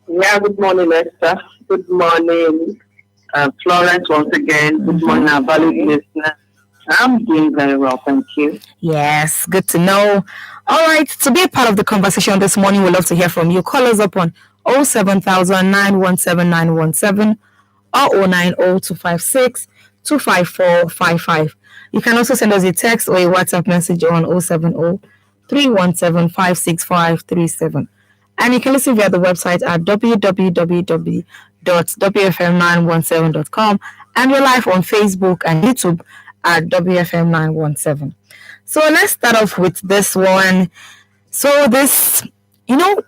Yeah, good morning, Esther. Good morning, Florence, once again. Good morning, our valued listeners. I'm doing very well, thank you. Yes, good to know. All right, to be a part of the conversation this morning, we'd love to hear from you. Call us up on 07000 or 090 You can also send us a text or a WhatsApp message on 070 317 56537. And you can listen via the website at www.wfm917.com, and we're live on Facebook and YouTube at WFM917. So let's start off with this one. So this, you know,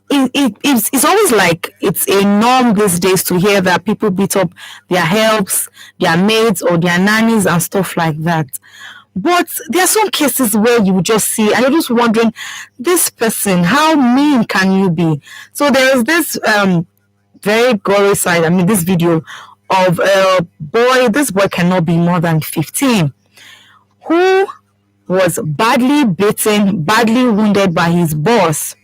it's always like it's a norm these days to hear that people beat up their helps, their maids, or their nannies and stuff like that. But there are some cases where you just see, and you're just wondering, this person, how mean can you be? So there is this very gory side. I mean, this video of a boy. This boy cannot be more than 15, who was badly beaten, badly wounded by his boss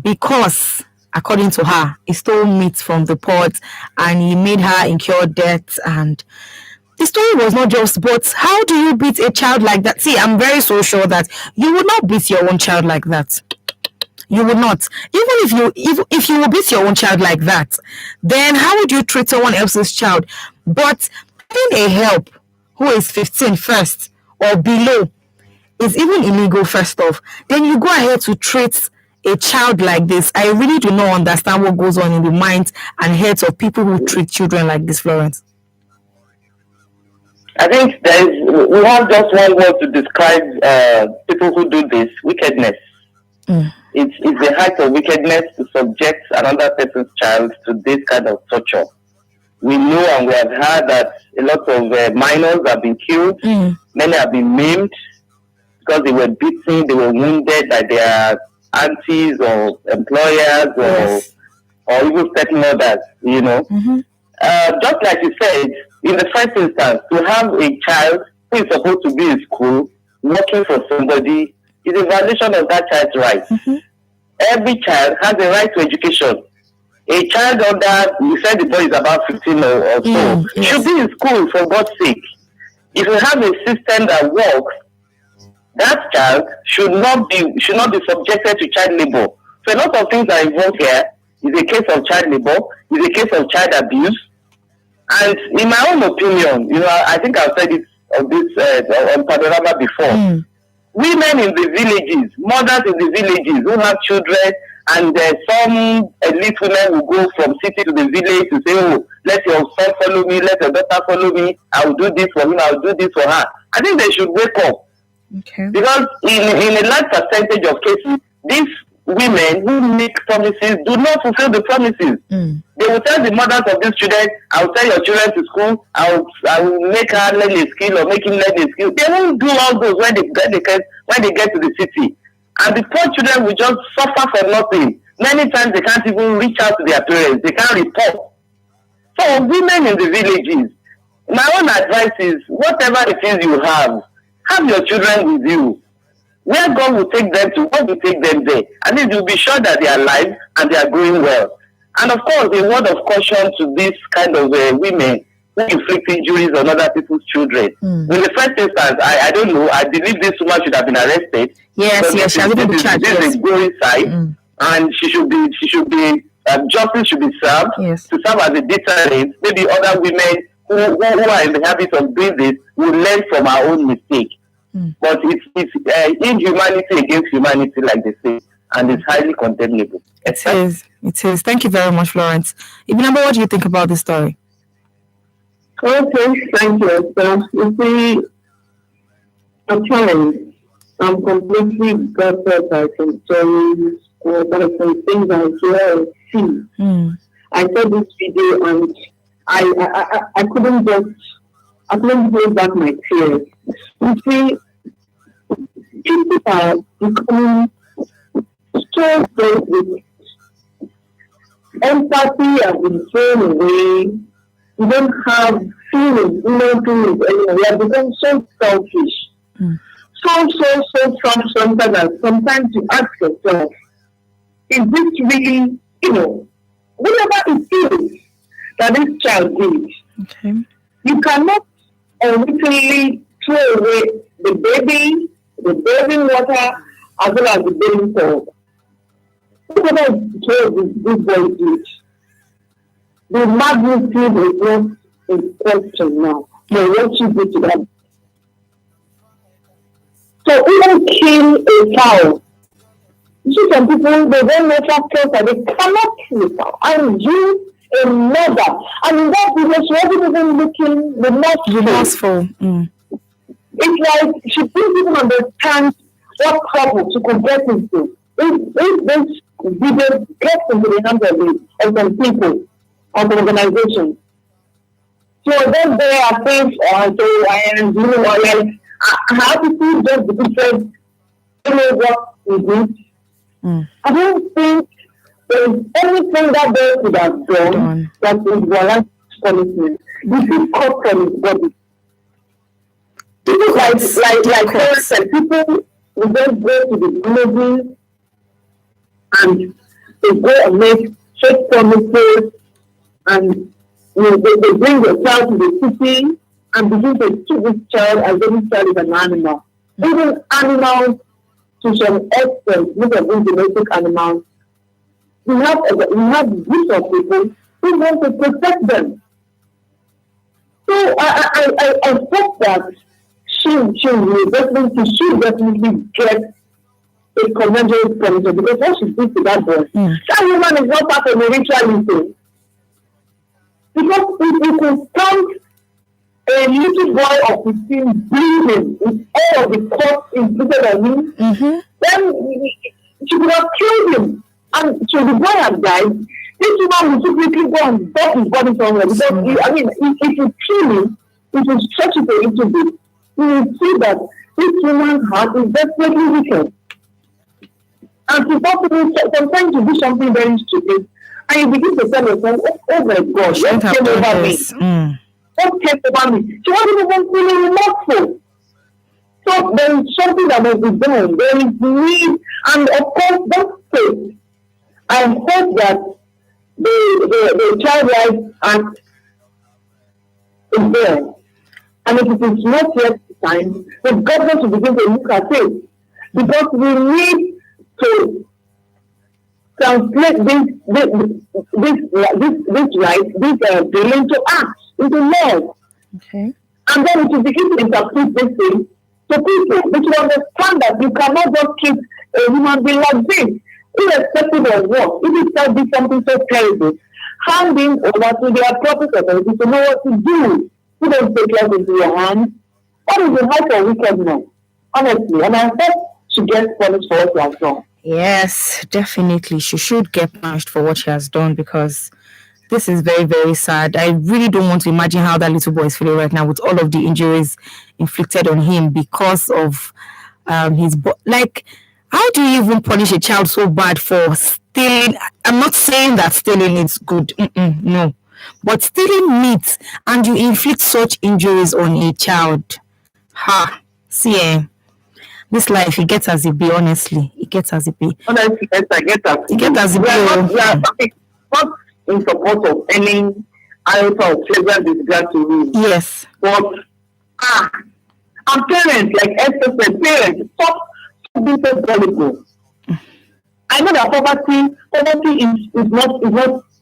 because, according to her, he stole meat from the pot and he made her incur debt. And the story was not just, but how do you beat a child like that? See, I'm very so sure that you would not beat your own child like that. You would not. Even if you would beat your own child like that, then how would you treat someone else's child? But having a help who is 15 first or below is even illegal first off. Then you go ahead to treat a child like this. I really do not understand what goes on in the minds and heads of people who treat children like this, Florence. I think we have just one word to describe people who do this: wickedness. It's the height of wickedness to subject another person's child to this kind of torture. We know and we have heard that a lot of minors have been killed, many have been maimed because they were beaten, they were wounded by their aunties or employers or even stepmothers, you know. Just like you said, in the first instance, to have a child who is supposed to be in school working for somebody is a violation of that child's rights. Every child has a right to education. A child under, you said the boy is about 15 or so, should be in school for God's sake. If you have a system that works, that child should not be subjected to child labor. So a lot of things are involved here. Is a case of child labor, is a case of child abuse. And in my own opinion, you know, I think I've said it on Panorama before. Women in the villages, mothers in the villages who have children, and some elite women will go from city to the village to say, oh, let your son follow me, let your daughter follow me, I will do this for him, I will do this for her. I think they should wake up. Because in a large percentage of cases, these women who make promises do not fulfill the promises. They will tell the mothers of these children, I will send your children to school, I will make her learn a skill or make him learn a skill. They won't do all those when they get to the city. And the poor children will just suffer for nothing. Many times they can't even reach out to their parents, they can't report. So women in the villages, my own advice is, whatever it is you have your children with you. Where God will take them to, God will take them there. And then you'll be sure that they are alive and they are growing well. And of course, a word of caution to this kind of women who inflict injuries on other people's children. In the first instance, I don't know, I believe this woman should have been arrested. Yes, she has been charged. This is going side, and she should be justice should be served to serve as a deterrent. Maybe other women who are in the habit of doing this will learn from our own mistake. But it's inhumanity against humanity, like they say, and it's highly condemnable. It is. Thank you very much, Florence. Ibinamba, what do you think about this story? Okay, thank you. So, you see, I'm completely gutted by some stories or by some things I hear and see. I saw this video and I couldn't hold back my tears. You see, people are becoming so filled with empathy has been thrown away. We don't have feelings, no feelings anymore. We have become so selfish. So self-centered that sometimes you ask yourself, is this really, whatever it is that this child did, Okay. you cannot literally throw away the baby water, as well as the baby salt. Whatever this boy did, the magnitude is not in question now. So what you do to that? So even kill a cow. You see some people, they don't know factors and they cannot kill a cow. And you, a mother, and in that video, she wasn't even looking remorseful. It's like she didn't even understand what trouble she could get into. If this video gets into the hands of some people, of the organization. So then there are things, how to see just the difference, what we do. I don't think there is anything that they could have done that would warrant punishment. This is cut from his body. People like parents and people will just go to the villages and they go and make fake promises and they bring the child to the city and begin to treat this child as if this child is an animal. Even animals, to some extent, look at these domestic animals, we have groups of people who want to protect them. So I hope that she should definitely get a commendable punishment because what she did to that boy, that woman is not part of the ritual. Because if you can count a little boy of 15 bleeding with all of the cuts inflicted on him, then she could have killed him. And so the boy had died. This woman will quickly go and dump his body somewhere. Because, if you kill him, if you stretch it a little bit, you will see that this woman's heart is desperately wicked. And she possibly sometimes you do something very stupid, and you begin to tell yourself, oh my God, what came over me? What came over me? She wasn't even feeling remorseful. So there is something that must be done. There is need, and of course, that state. I hope that the Child Rights Act is there. And if it is not yet signed, the government should begin to look at it. Because we need to translate this bill into acts, into laws. Okay. And then we should begin to interpret this thing to people. We should understand that you cannot just keep a human being like this, irrespective of what. If it shall be something so terrible, handing over to the appropriate authority to know what to do. You don't take life into your hands. What is the height of wickedness? Honestly, and I hope she gets punished for what she has done. Yes, definitely. She should get punished for what she has done because this is very, very sad. I really don't want to imagine how that little boy is feeling right now with all of the injuries inflicted on him because of his like, how do you even punish a child so bad for stealing? I'm not saying that stealing is good. No. But stealing meat and you inflict such injuries on a child. See, this life, it gets as it be, honestly. It gets as it be. Honestly, yes, I get that. It gets as it be. We are not in support of any iota of flagrant disregard to me. Yes. But, and parents, like Esther said, parents, stop being so gullible. I know that poverty is not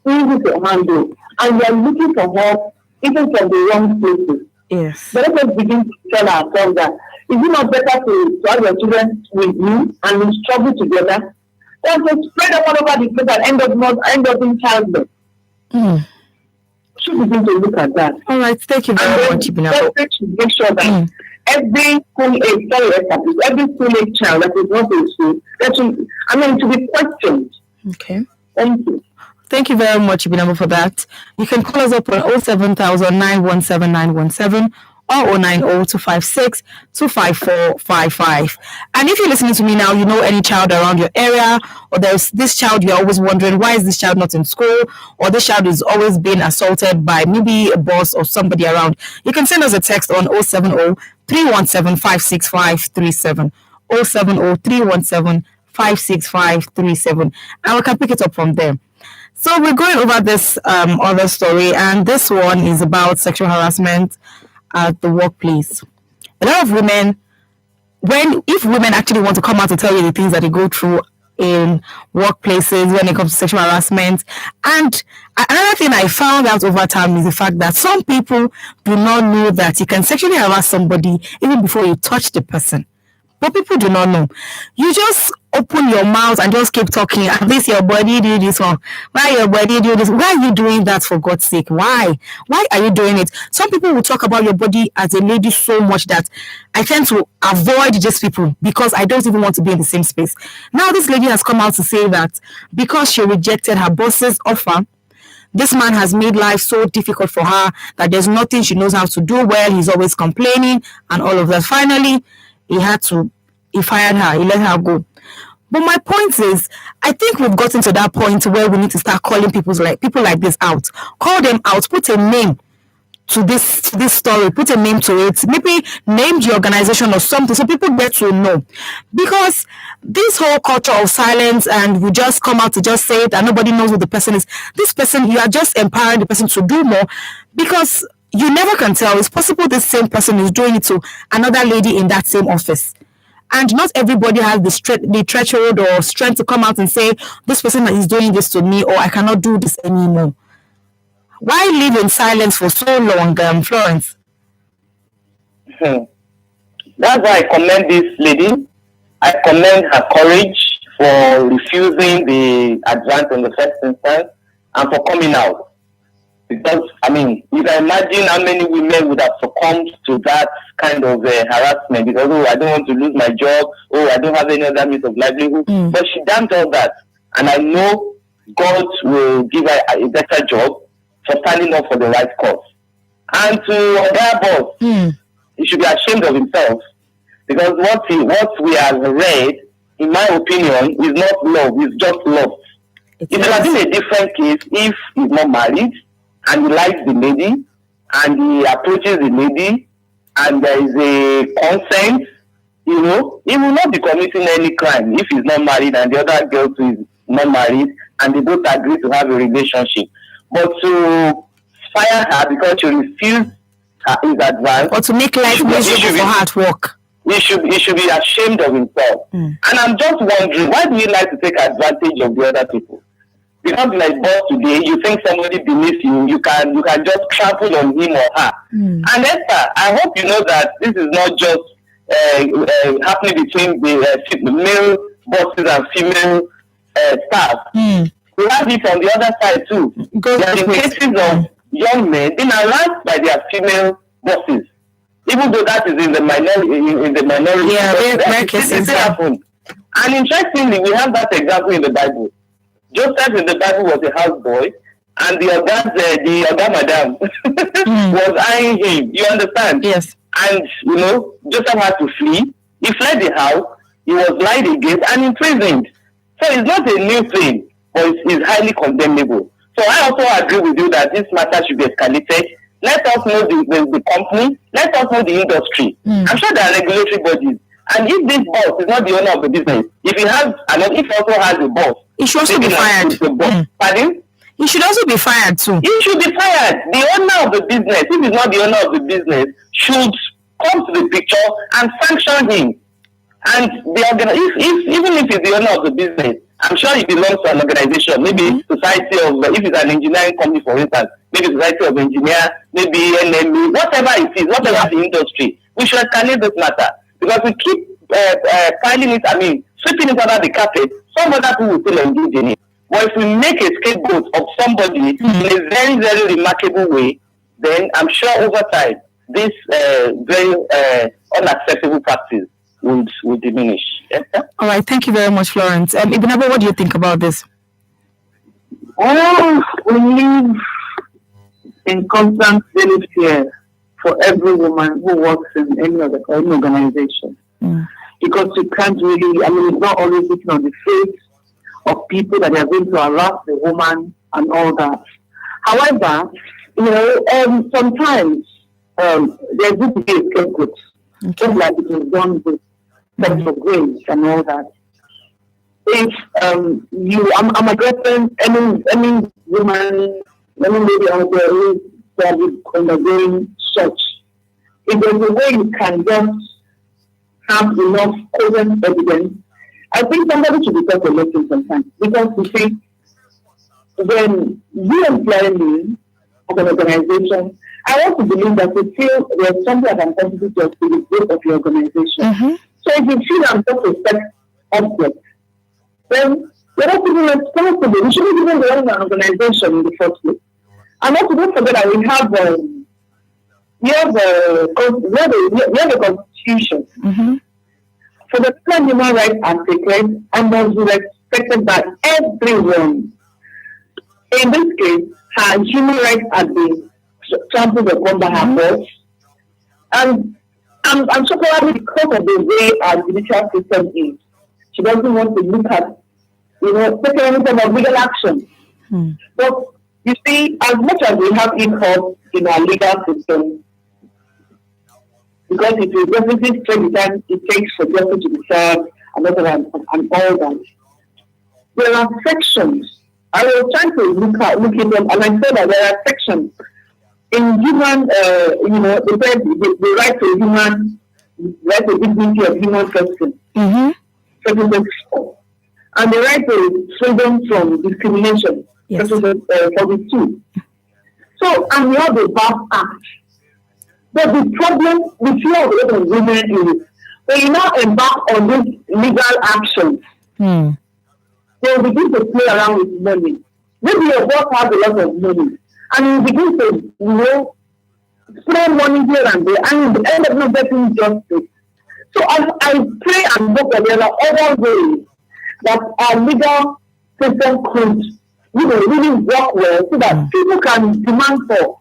easy to handle. And we are looking for help even from the wrong places. Yes. But let us begin to tell ourselves that is it not better to have your children with you and we struggle together than to spread them all over the place and end up in childbirth? Should begin to look at that. All right, thank you very much. Let's make sure that every school age child that is not in school, to be questioned. Okay. Thank you. Thank you very much, Ibinabo, for that. You can call us up on 07000 917 917 or 090 25455. And if you're listening to me now, you know any child around your area, or there's this child you're always wondering, why is this child not in school? Or this child is always being assaulted by maybe a boss or somebody around. You can send us a text on 070 317 56537. 070 317 56537, and we can pick it up from there. So we're going over this other story, and this one is about sexual harassment at the workplace. A lot of women, if women actually want to come out to tell you the things that they go through in workplaces when it comes to sexual harassment. And another thing I found out over time is the fact that some people do not know that you can sexually harass somebody even before you touch the person. But people do not know. You just open your mouth and just keep talking. At least your body do this one. Why your body do this? Why are you doing that, for God's sake? Why? Why are you doing it? Some people will talk about your body as a lady so much that I tend to avoid these people because I don't even want to be in the same space. Now this lady has come out to say that because she rejected her boss's offer, this man has made life so difficult for her that there's nothing she knows how to do well. He's always complaining and all of that. Finally, he fired her, he let her go. But my point is, I think we've gotten to that point where we need to start calling people like this out. Call them out, put a name to this story, put a name to it, maybe name the organization or something so people get to know. Because this whole culture of silence and we just come out to just say it and nobody knows who the person is, this person, you are just empowering the person to do more because you never can tell. It's possible this same person is doing it to another lady in that same office. And not everybody has the threshold or strength to come out and say, this person is doing this to me, or I cannot do this anymore. Why live in silence for so long, Florence? That's why I commend this lady. I commend her courage for refusing the advance in the first instance and for coming out. Because, you can imagine how many women would have succumbed to that kind of harassment because, I don't want to lose my job, I don't have any other means of livelihood. But she damned all that. And I know God will give her a better job for standing up for the right cause. And to their boss, he should be ashamed of himself because what we have read, in my opinion, is not love, it's just love. It would have been a different case if he's not married and he likes the lady and he approaches the lady and there is a consent, he will not be committing any crime if he's not married and the other girl too is not married and they both agree to have a relationship. But to fire her because she refused his advance, or to make life miserable for her at work, he should be ashamed of himself. And I'm just wondering, why do you like to take advantage of the other people? Because like boss today, you think somebody beneath you, you can just trample on him or her. And Esther, I hope you know that this is not just happening between the male bosses and female staff. We have it on the other side too. There are cases of young men being harassed by their female bosses, even though that is in the minority. Yeah, rare cases happen. And interestingly, we have that example in the Bible. Joseph in the Bible was a houseboy, and the Oga Madam was eyeing him. You understand? Yes. And Joseph had to flee. He fled the house. He was lied against and imprisoned. So it's not a new thing, but it's highly condemnable. So I also agree with you that this matter should be escalated. Let us know the company. Let us know the industry. I'm sure there are regulatory bodies. And if this boss is not the owner of the business, if he also has a boss, he should also be fired. Pardon? He should also be fired too. He should be fired. The owner of the business, if he's not the owner of the business, should come to the picture and sanction him. And even if he's the owner of the business, I'm sure he belongs to an organization, maybe society of, if it's an engineering company, for instance, maybe society of engineers, maybe NME, whatever it is, whatever the industry, we should escalate this matter. Because we keep filing it, sweeping it under the carpet, some other people will still engage in it. But if we make a scapegoat of somebody in a very, very remarkable way, then I'm sure over time, this very unacceptable practice will diminish. Yes, sir? All right, thank you very much, Florence. Ibn Abu, what do you think about this? Oh, we live in constant daily fear for every woman who works in any organization. Because you can't really, it's not always looking on the face of people that are going to harass the woman and all that. However, sometimes there's going to be a scapegoat, just like it was done with sexual grace and all that. if I'm addressing any woman, any lady out there who is probably undergoing such. If there's a way you can just have enough cogent evidence, I think somebody should be taught a lesson sometimes. Because you see, when you employ me as an organization, I want to believe that you feel there's something that can contribute to the growth of your organization. Mm-hmm. So if you feel I'm just a sex object, then you're not even responsible. You shouldn't even be running an organization in the first place. And also don't forget that we have a constitution. Mm-hmm. For the human rights are sacred and must be respected by everyone. In this case, her human rights are being trampled upon by her boss. And I'm so probably because of the way our judicial system is, she doesn't want to look at, taking any form of legal action. But you see, as much as we have in-court in our legal system, because it will definitely take the time it takes for justice to be served and all that. There are sections. I was trying to look at them, and I said that there are sections in human, the right to human, right to dignity of human person. Mm-hmm. Section 34. And the right to freedom from discrimination. Yes. Section 42. So, and we have the BAF Act. But the problem with a lot of women is when you now embark on this legal action, they will begin to play around with money. Maybe your boss has a lot of money, and you begin to, spray money here and there, and you end up not getting justice. So I pray and hope that there are other ways that our legal system could, really work well, so that people can demand for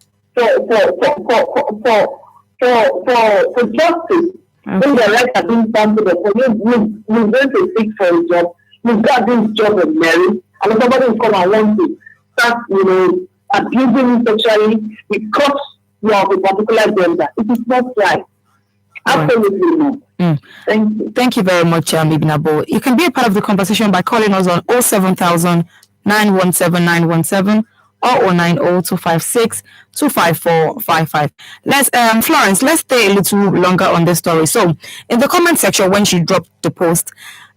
justice. When the rights are being trampled upon, you're going to seek for a job. You've got this job of merit, and somebody will come and want to start, abusing you sexually because you are of a particular gender. It is not right. Absolutely not. Thank you. Thank you very much, Ibnabo. You can be a part of the conversation by calling us on 07000 917 917 or 090 256 Let's Florence, let's stay a little longer on this story. So in the comment section when she dropped the post,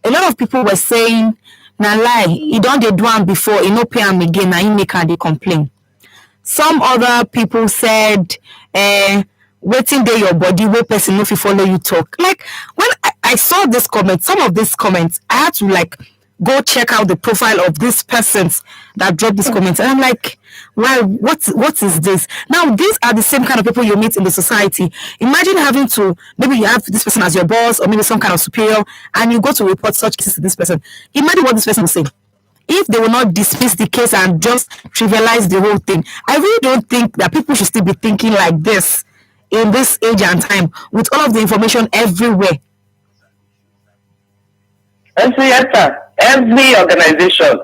a lot of people were saying, "Na lie, he don't do one before, he no pay him again, now he make her dey complain." Some other people said, waiting there your body, where person no fit follow you talk. Like when I saw this comment, some of these comments, I had to go check out the profile of these persons that dropped these comments, and I'm like, well, what is this? Now these are the same kind of people you meet in the society. Imagine having to, maybe you have this person as your boss or maybe some kind of superior, and you go to report such cases to this person. Imagine what this person will say if they will not dismiss the case and just trivialize the whole thing. I really don't think that people should still be thinking like this in this age and time with all of the information everywhere. And so, yes, sir. Every organization,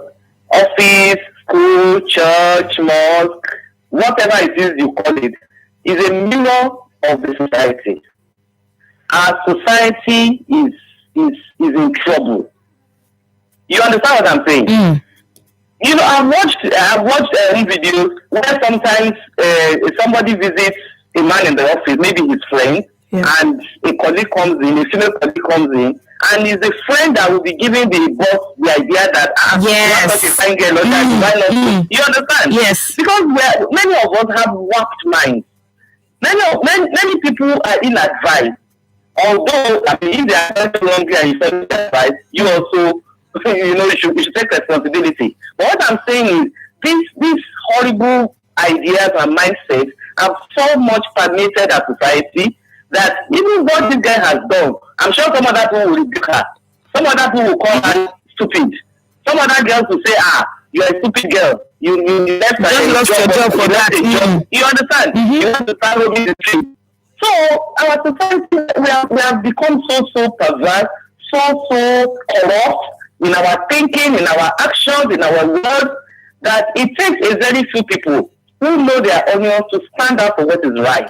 office, school, church, mosque, whatever it is you call it, is a mirror of the society. Our society is in trouble. You understand what I'm saying? I've watched videos where sometimes somebody visits a man in the office, maybe his friend, and a colleague comes in, a female colleague comes in, and it's the friend that will be giving the boss the idea that such a fine girl or that why not? You understand? Yes. Because many of us have warped minds. Many people are ill-advised. Although if they are so wrongly and you follow advice, you also you should take responsibility. But what I'm saying is these horrible ideas and mindsets have so much permeated our society that even what this guy has done, I'm sure some other people will rebuke her. Some other people will call her stupid. Some other girls will say, you're a stupid girl. You left your job for that. You understand? You have to start moving the tree. So our society, we have become so perverse, so corrupt in our thinking, in our actions, in our words, that it takes a very few people who know their onions to stand up for what is right.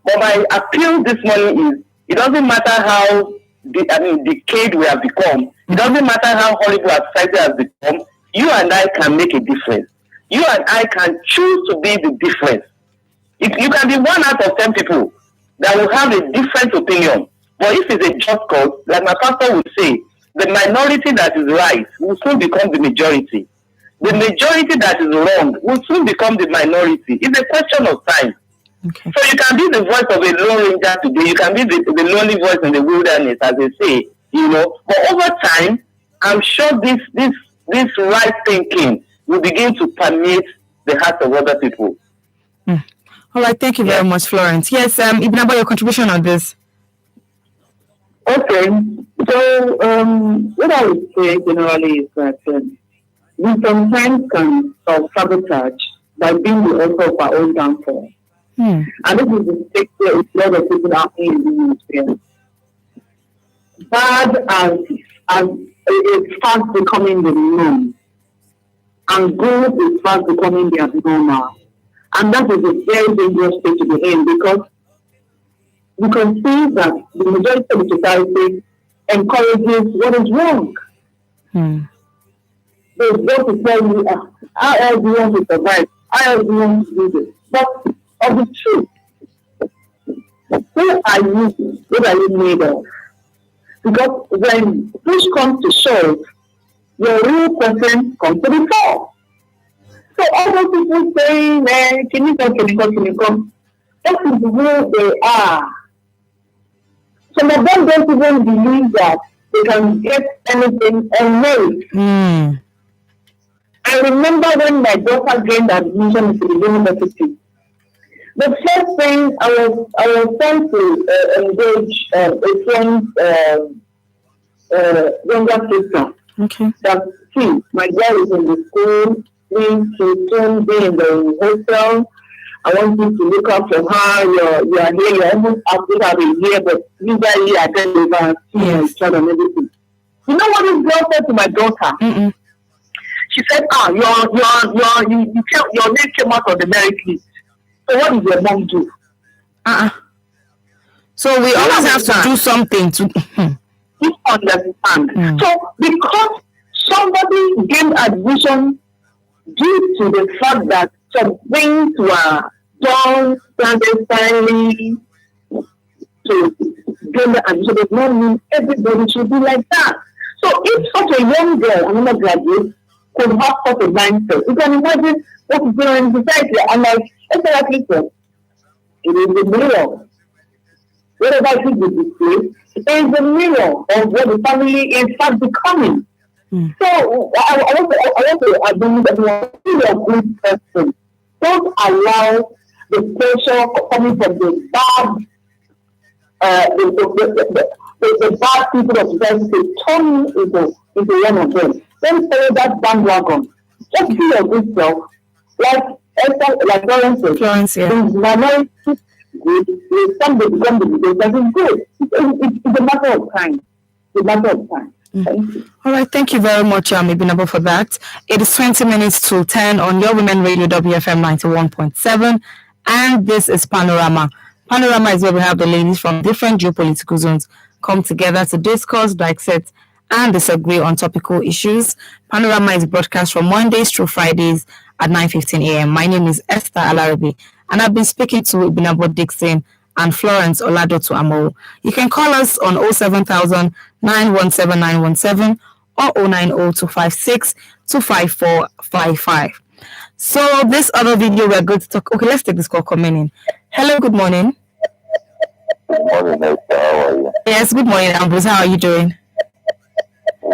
But my appeal this morning is, it doesn't matter how decayed we have become, it doesn't matter how horrible our society has become, you and I can make a difference. You and I can choose to be the difference. If you can be 1 out of 10 people that will have a different opinion, but if it's a just cause, like my pastor would say, the minority that is right will soon become the majority. The majority that is wrong will soon become the minority. It's a question of time. Okay. So you can be the voice of a lone ranger today. You can be the lonely voice in the wilderness, as they say, But over time, I'm sure this right thinking will begin to permeate the hearts of other people. All right, thank you very much, Florence. Yes, Ibn Abba, your contribution on this. Okay, so what I would say generally is that we sometimes can self-sabotage by being the author of our own downfall. And this is the mistake where a lot of people are in the ministry. Bad as it's fast becoming the norm, and good is fast becoming the abnormal. And that is a very dangerous state to be in, because we can see that the majority of the society encourages what is wrong. They go to tell you, how else do you want to survive? How else do you want to do this? But of the truth, who are you? What are you made of? Because when push comes to shove, your real person comes to the fore. So all those people saying, can you come? That is who they are. Some of them don't even believe that they can get anything and made. I remember when my daughter gained admission into the university. The first thing I was sent to engage a friend's younger sister. Okay. That my girl is in the school. She soon be in the hostel. I want you to look out for her. You are here. You're almost out to have a year, but usually I can never see each other and everything. You know what this girl said to my daughter? She said, your name came out of the merit list. So what did your mom do? So we always have to do something to you understand. So because somebody gained admission due to the fact that some things were done clandestinely to gain the admission, does not mean everybody should be like that. So if such a young girl, an undergraduate, could have such a mindset, you can imagine what is going on in society. And like exactly said, it is the mirror. Whatever it is displayed, it is the mirror of what the family is in fact becoming. So I want to admit that you are a good person. Don't allow the pressure coming from the bad people of society to turn you into one of them. Don't follow that bandwagon. Just be your good self. Like Florence said, the minority good, some they become the good, that is good. It's a matter of time. It's a matter of time. Thank you. All right, thank you very much, Ibn Abba, for that. It is 20 minutes to 10 on Your Women Radio WFM 91.7, and this is Panorama. Panorama is where we have the ladies from different geopolitical zones come together to discuss, dissect, and disagree on topical issues. Panorama is broadcast from Mondays through Fridays at 9:15 a.m. My name is Esther Alarabi, and I've been speaking to Ibn Abba Dixon and Florence Oladoto Amo. You can call us on 07000 917 917 or 090 256 So this other video we're going to talk. Okay, let's take this call coming in. Hello, good morning. Good morning, Esther. How are you? Yes, good morning, Ambrose. How are you doing? I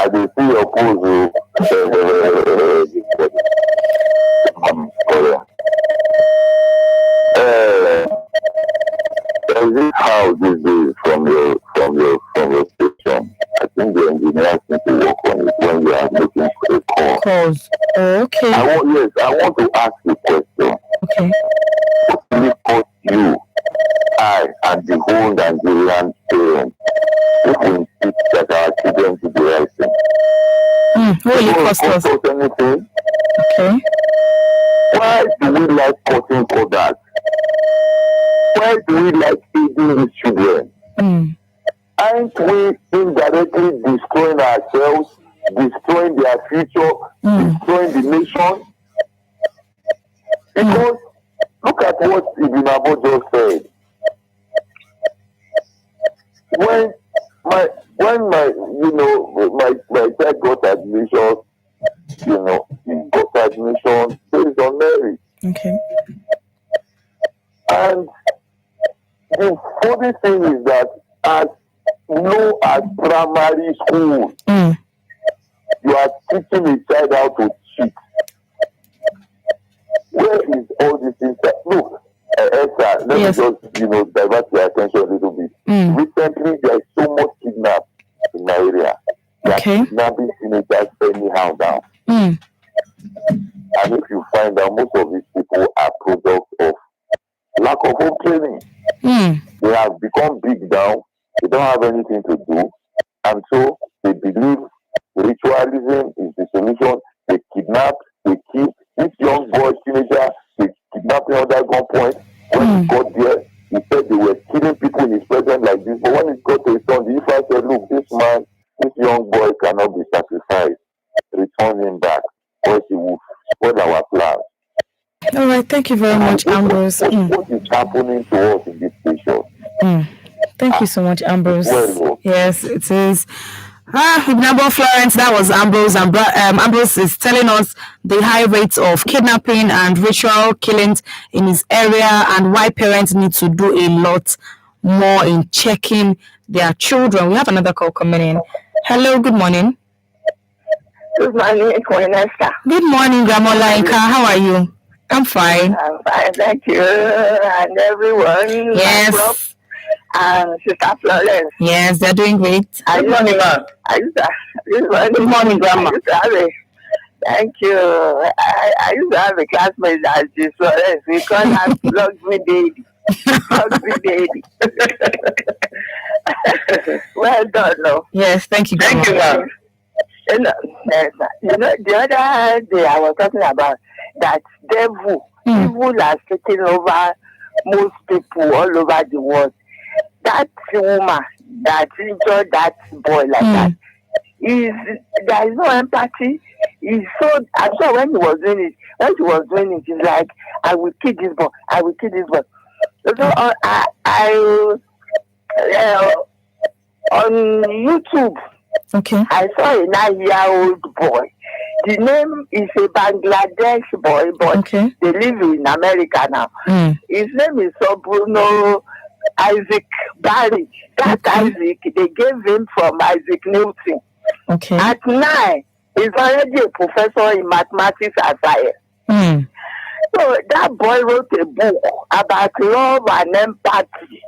do see your pose. There's this house this day from your station. I think the engineers need to work on it when you are looking for a call. Calls. Okay. I want to ask you a question. Okay. What will it cost you, I, and the whole Nigerian parents if we insist that our children to be right thing? What will it cost us? Anything? Okay. Why do we like cutting others? Why themselves, destroying their future, destroying the nation. Because look at what Ibn Abu just said. When my child got admission, he got admission based on merit. Okay. And the funny thing is that as low as primary school, you are teaching a child how to cheat. Where is all this things? Look, Esther, let me just divert your attention a little bit. Recently, there is so much kidnap in my area. They are kidnapping teenagers anyhow now. And if you find out, most of these people are products of lack of home training. They have become big now. They don't have anything to do. And so they believe ritualism is the solution. They kidnap, they kill. This young boy, teenager, they kidnapped him under gunpoint. When he got there, he said they were killing people in his presence like this. But when he got to his son, the Ifa said, look, this young boy cannot be sacrificed. Return him back, or he will spoil our plans. All right, thank you very much, Ambrose. What is happening to us in this nation? Thank you so much, Ambrose. Well, yes, it is. Ibn Florence, that was Ambrose. And Ambrose is telling us the high rates of kidnapping and ritual killings in his area and why parents need to do a lot more in checking their children. We have another call coming in. Hello, good morning. Good morning, Queen Esther. Good morning, Grandma Laika. How are you? I'm fine. I'm fine, thank you. And everyone. Yes. And Sister Florence. Yes, they're doing great. Good morning, ma'am. Good morning, Grandma. Thank you. I used to have a classmate that is Florence. We call her Luxury Daddy. Luxury Daddy. Well done, no? Yes, thank you, Grandma. Thank you, ma'am. The other day I was talking about that evil has taken over most people all over the world. That woman that injured that boy like that, there is no empathy. I'm sure when she was doing it, she's like, I will kill this boy. I will kill this boy. So on YouTube, I saw a 9-year-old boy. The name is a Bangladesh boy, but they live in America now. His name is Bruno Isaac Barry. That Isaac, they gave him from Isaac Newton. At 9, he's already a professor in mathematics and science. So that boy wrote a book about love and empathy.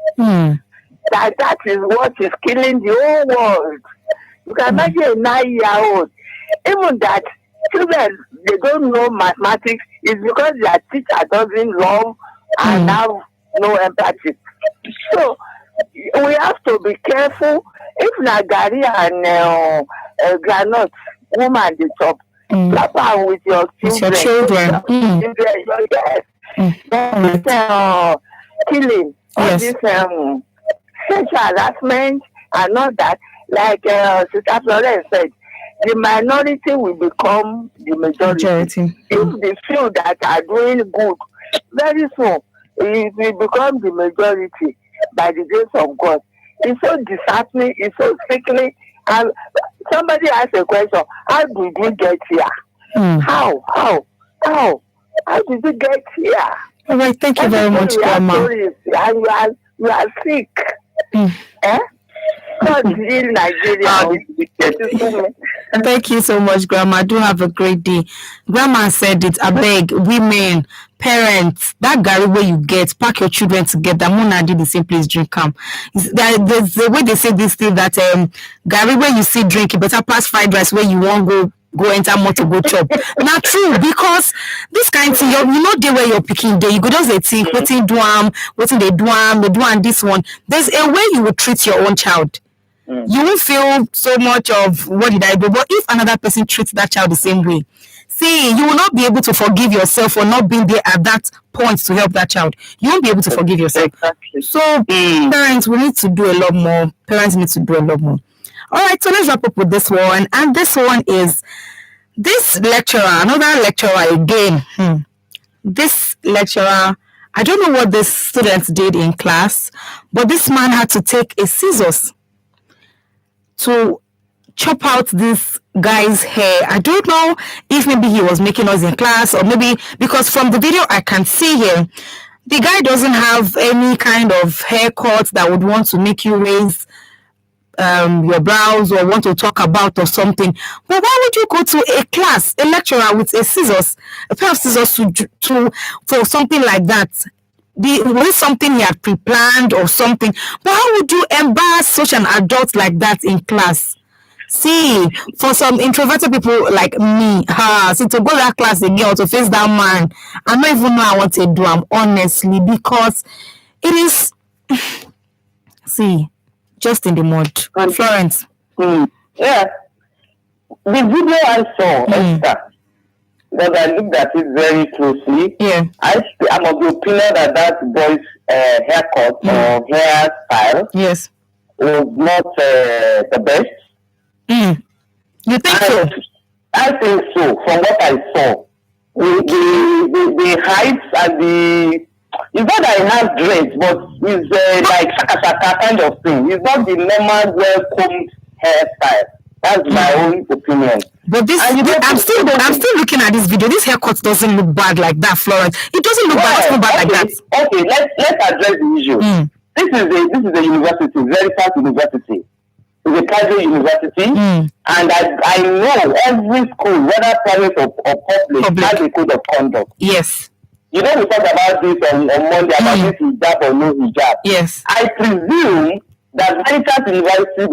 That is what is killing the whole world. You can imagine a 9-year-old. Even that children, they don't know mathematics is because their teacher doesn't love and have no empathy. So we have to be careful. If Nagari and granite woman the top, slap her with your children. Yes. Killing, all this sexual harassment and all that. Like Sister Florence said, the minority will become the majority. If the few that are doing good, very soon it will become the majority by the grace of God. It's so disheartening, it's so sickening. And somebody asked a question, how did we get here? How did we get here? All right, thank you very much, Grandma. And you are sick. God heal Nigeria. Thank you so much, Grandma. Do have a great day. Grandma said it. I beg women, parents, that Gary where you get, pack your children together. Mona did the same place, drink come. There's the way they say this thing that Gary where you see drink, you better pass fried rice where you won't go enter more to go chop. Not true, because this kind of thing, you know the way you're picking day. You go just think, what they do and this one. There's a way you would treat your own child. You won't feel so much of what did I do, but if another person treats that child the same way, see, you will not be able to forgive yourself for not being there at that point to help that child. You won't be able to forgive yourself. Exactly. So parents, we need to do a lot more. Parents need to do a lot more. All right, so let's wrap up with this one. And this one is this lecturer, another lecturer again. This lecturer, I don't know what this student did in class, but this man had to take a scissors to chop out this guy's hair. I don't know if maybe he was making us in class, or maybe because from the video I can see here, the guy doesn't have any kind of haircut that would want to make you raise your brows or want to talk about or something. But why would you go to a class, a lecturer with a pair of scissors to for something like that? Was it something he had pre-planned or something? But how would you embarrass such an adult like that in class? See, for some introverted people like me, see, to go to that class again or to face that man, I don't even know I want to do them, honestly, because it is, see, just in the mud. Florence. Yeah. The video I saw, Esther, but I looked at it very closely. Yeah. I'm of the opinion that boy's haircut or hairstyle Yes. was not the best. You think so? I think so, from what I saw. The heights and the... It's not that he has dreads, but it's like shaka kind of thing. It's not the normal well-combed hairstyle. That's my own opinion. But I'm still looking at this video. This haircut doesn't look bad like that, Florence. It doesn't look bad like that. Okay, let's address the issue. This is a university, very fast university. It's a private university, and I know every school, whether private or public, has a code of conduct. Yes. You know, we talked about this on Monday about this hijab or no hijab. Yes. I presume that Veritas University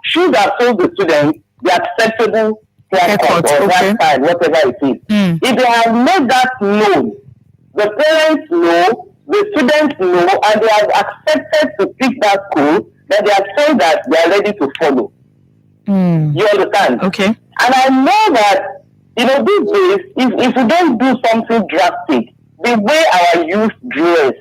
should have told the students the acceptable haircut or hairstyle, whatever it is. If they have made that known, the parents know, the students know, and they have accepted to pick that school, then they are saying that they are ready to follow. You understand? Okay. And I know that, these days, if you don't do something drastic, the way our youth dress,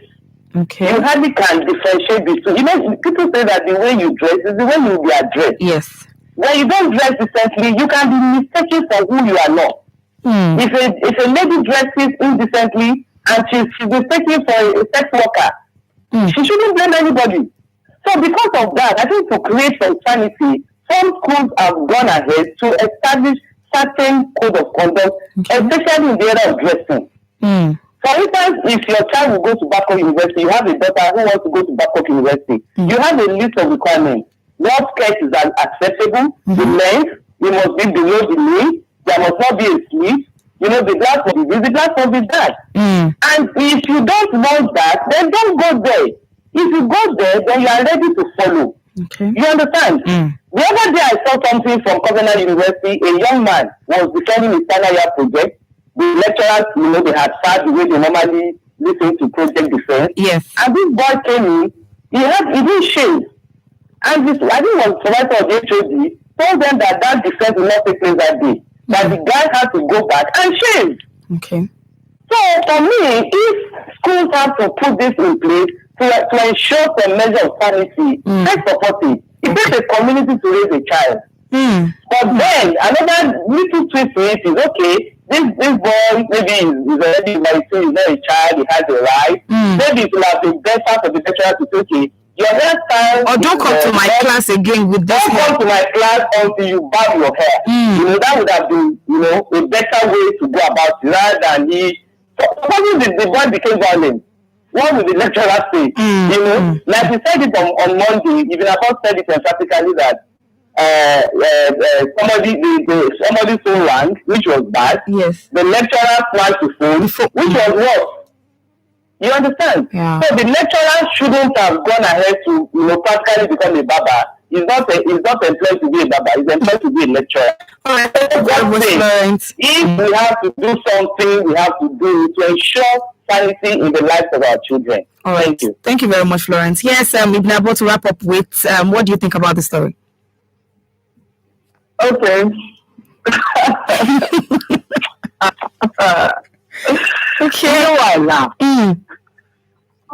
you hardly can differentiate between. People say that the way you dress is the way you will be addressed. Yes. When you don't dress decently, you can be mistaken for who you are not. If a lady dresses indecently and she's mistaken for a sex worker, she shouldn't blame anybody. So because of that, I think to create some sanity, some schools have gone ahead to establish certain code of conduct, especially in the area of dressing. For instance, if your child will go to Bangkok University, you have a daughter who wants to go to Bangkok University, you have a list of requirements. What skirt is acceptable, the length, it must be below the knee, there must not be a sleeve, the glass must be this, the glass must be that. And if you don't want that, then don't go there. If you go there, then you are ready to follow. Okay. You understand? The other day I saw something from Covenant University. A young man was defending his final year project. The lecturers, they had sat the way they normally listen to project defense. Yes. And this boy came in, he didn't shave. And this, I think it was supervisor of the HOD, told them that defense will not take place that day. That the guy had to go back and shave. Okay. So for me, if schools have to put this in place to ensure some measure of sanity, I support it. It takes a community to raise a child. But then another little twist to it is, okay, this boy maybe is already married, he's not a child, he has a right. Maybe it will have been better for the lecturer to say, okay, your hairstyle. Or don't come to my class again with this. Don't come to my class until you barb your hair. That would have been, a better way to go about it rather than supposing the boy became violent. What would the lecturer say? Like we said it on Monday, even about said it emphatically that somebody phone rang, which was bad. Yes. The lecturer flagged the phone, which was worse. You understand? Yeah. So the lecturer shouldn't have gone ahead to practically become a barber. He's not employed to be a barber. He's employed to be a lecturer. If we have to do something, we have to do it to ensure sanity in the lives of our children. All right. Thank you. Thank you very much, Florence. Yes, we've been able to wrap up with what do you think about the story? Okay. Okay. You know why I laugh?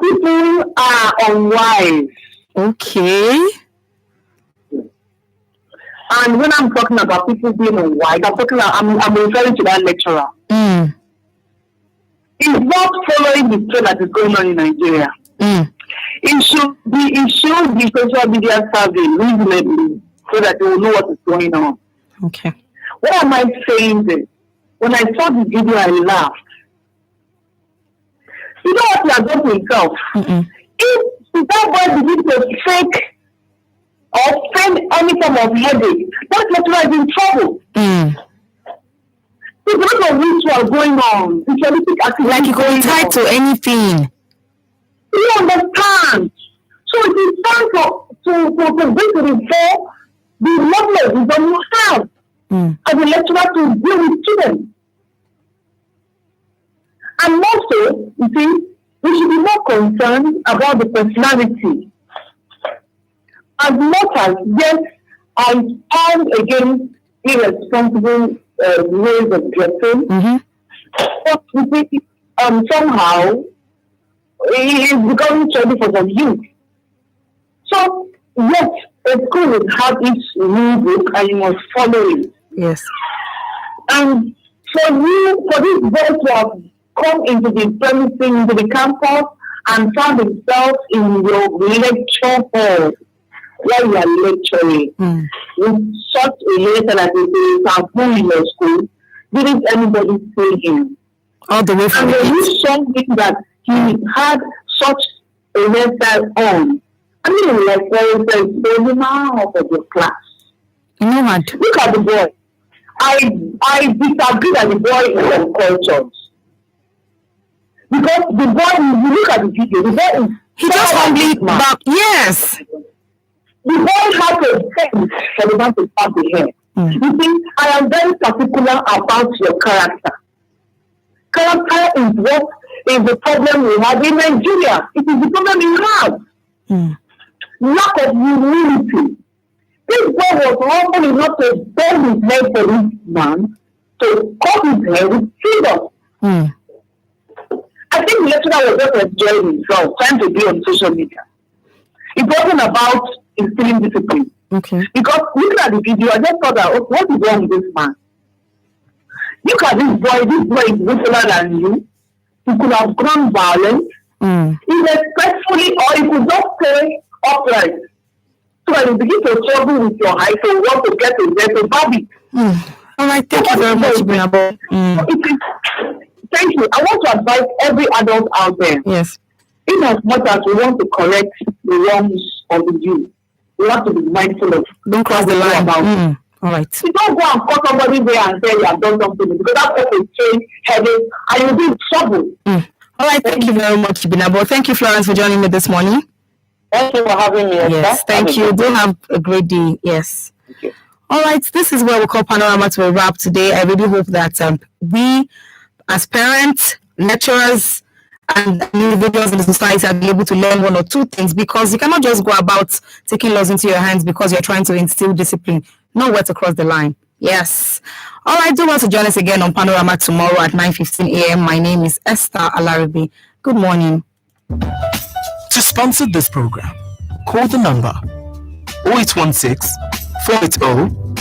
People are unwise. Okay. And when I'm talking about people being on white, I'm referring to that lecturer. He's not following the trend that is going on in Nigeria. It should be social media savvy reasonably so that they will know what is going on. Okay. What am I saying this? When I saw the video, I laughed. You know what he has done to himself? If that boy begins to fake or feign any form of headache, that lecturer is in trouble. There's a lot of ritual going on. Like you could be tied to anything. You understand? So it is time to bring to the fore the level that you have as a lecturer to deal with students. And also, you see, we should be more concerned about the personality. As much as, yes, I stand against irresponsible ways of dressing, but you see, somehow, it is becoming trendy for some youth. So, yes, a school will have its rule book and you must follow it. Yes. And for this boy to have come into the premises, into the campus, and found himself in your lecture hall while you are lecturing with such a letter that is tampon in your school, didn't anybody say him? All the way from and when you saw him that he had such a hairstyle on, I mean, like the man of your class. No, what? Look at the boy. I disagree that the boy is uncultured. Because the boy, you look at the video, the boy is... He just humbly back. Yes. The boy has a sense for the man to start the hair. You see, I am very particular about your character. Character is what is the problem we have in Nigeria. It is the problem we have. Lack of humility. This boy was humble enough to bend his head for this man, to cut his hair with freedom. I think the lecturer was just enjoying himself, trying to be on social media. It wasn't about instilling discipline. Okay. Because looking at the video, I just thought that, what is wrong with this man? Look at this boy is brutaler than you. He could have gone violent, irrespectfully, or he could just stay upright. So that you begin to struggle with your height and want to get a better body. All right, thank you very much, Binabo. Thank you. I want to advise every adult out there. Yes. In as much as we want to correct the wrongs of the youth, we have to be mindful of. Don't cross the line. All right. You don't go and call somebody there and say you have done something, because that person change headache and you'll be in trouble. All right, thank you very much, Binabo. Thank you, Florence, for joining me this morning. Thank you for having me. Yes, thank you. Do have a great day. Yes. Thank you. All right, this is where we call Panorama to a wrap today. I really hope that we, as parents, lecturers, and individuals in the society are able to learn one or two things, because you cannot just go about taking laws into your hands because you're trying to instill discipline. Know where to cross the line. Yes. All right, do want to join us again on Panorama tomorrow at 9:15 a.m. My name is Esther Alaribi. Good morning. To sponsor this program, call the number 0816 480